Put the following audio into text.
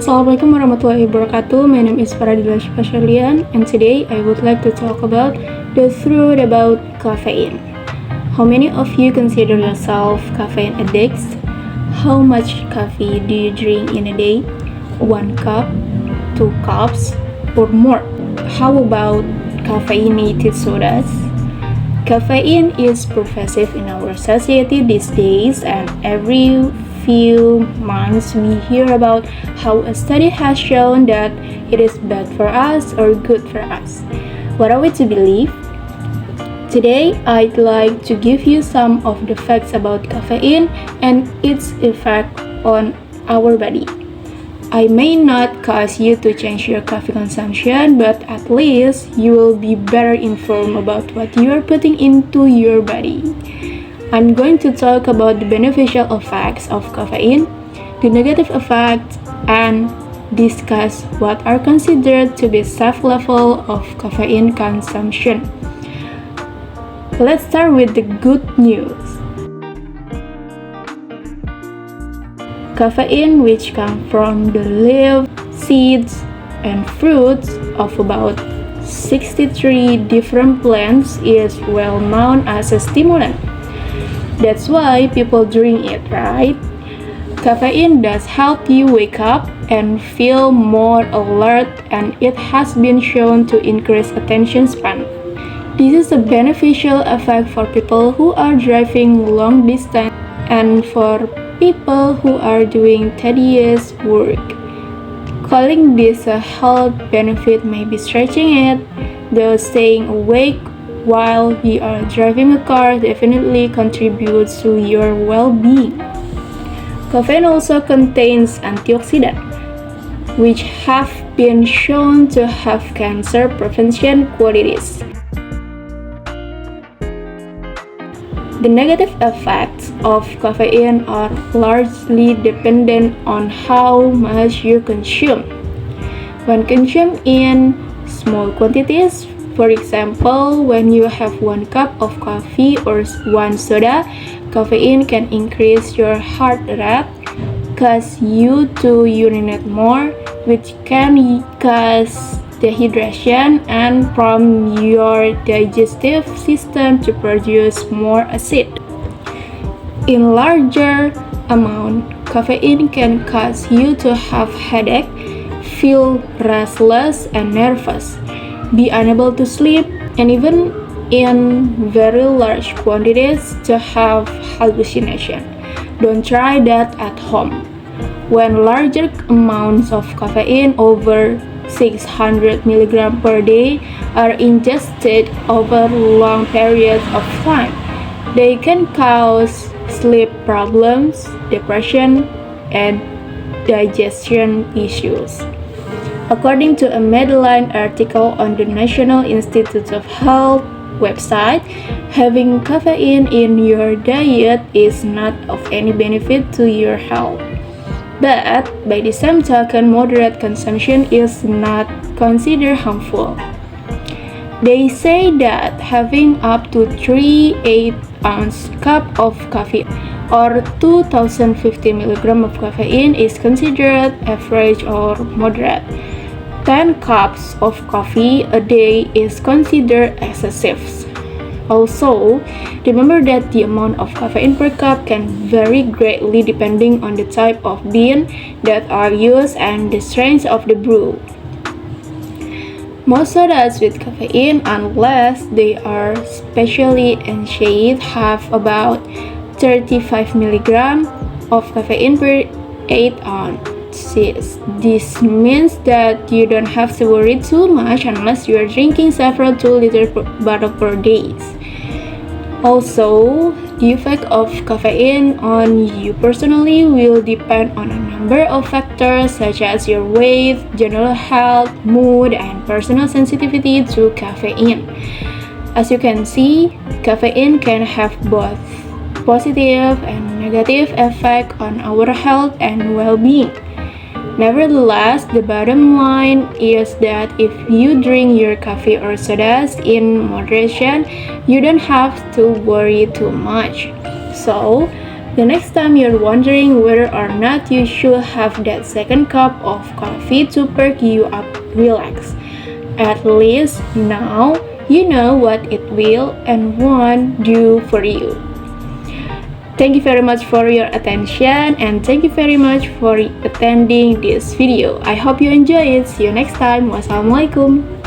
Assalamualaikum warahmatullahi wabarakatuh. My name is Faradilla Sherlian, and today I would like to talk about the truth about caffeine. How many of you consider yourself caffeine addicts? How much coffee do you drink in a day? 1 cup, 2 cups, or more? How about caffeinated sodas? Caffeine is pervasive in our society these days, and every few months we hear about how a study has shown that it is bad for us or good for us. What are we to believe? Today, I'd like to give you some of the facts about caffeine and its effect on our body. I may not cause you to change your coffee consumption, but at least you will be better informed about what you are putting into your body. I'm going to talk about the beneficial effects of caffeine, the negative effects, and discuss what are considered to be safe level of caffeine consumption. Let's start with the good news. Caffeine, which comes from the leaves, seeds, and fruits of about 63 different plants, is well known as a stimulant. That's why people drink it, right? Caffeine does help you wake up and feel more alert, and it has been shown to increase attention span. This is a beneficial effect for people who are driving long distance and for people who are doing tedious work. Calling this a health benefit may be stretching it, though staying awake while you are driving a car definitely contributes to your well-being. Caffeine also contains antioxidants, which have been shown to have cancer prevention qualities. The negative effects of caffeine are largely dependent on how much you consume. When consumed in small quantities, for example, when you have 1 cup of coffee or 1 soda, caffeine can increase your heart rate, cause you to urinate more, which can cause dehydration and prompt your digestive system to produce more acid. In larger amount, caffeine can cause you to have headache, feel restless and nervous, be unable to sleep, and even in very large quantities to have hallucination. Don't try that at home. When larger amounts of caffeine over 600 mg per day are ingested over long periods of time, they can cause sleep problems, depression, and digestion issues. According to a Medline article on the National Institutes of Health website, having caffeine in your diet is not of any benefit to your health. But by the same token, moderate consumption is not considered harmful. They say that having up to 3 8-ounce cup of coffee or 2050 mg of caffeine is considered average or moderate. 10 cups of coffee a day is considered excessive. Also, remember that the amount of caffeine per cup can vary greatly depending on the type of bean that are used and the strength of the brew. Most sodas with caffeine, unless they are specially enhanced, have about 35 mg of caffeine per 8 ounces. This means that you don't have to worry too much unless you are drinking several 2-liter bottles per day. Also, the effect of caffeine on you personally will depend on a number of factors such as your weight, general health, mood, and personal sensitivity to caffeine. As you can see, caffeine can have both positive and negative effect on our health and well-being. Nevertheless, the bottom line is that if you drink your coffee or sodas in moderation, you don't have to worry too much. So, The next time you're wondering whether or not you should have that second cup of coffee to perk you up, relax. At least now you know what it will and won't do for you. Thank you very much for your attention and thank you very much for attending this video. I hope you enjoy it. See you next time. Wassalamualaikum.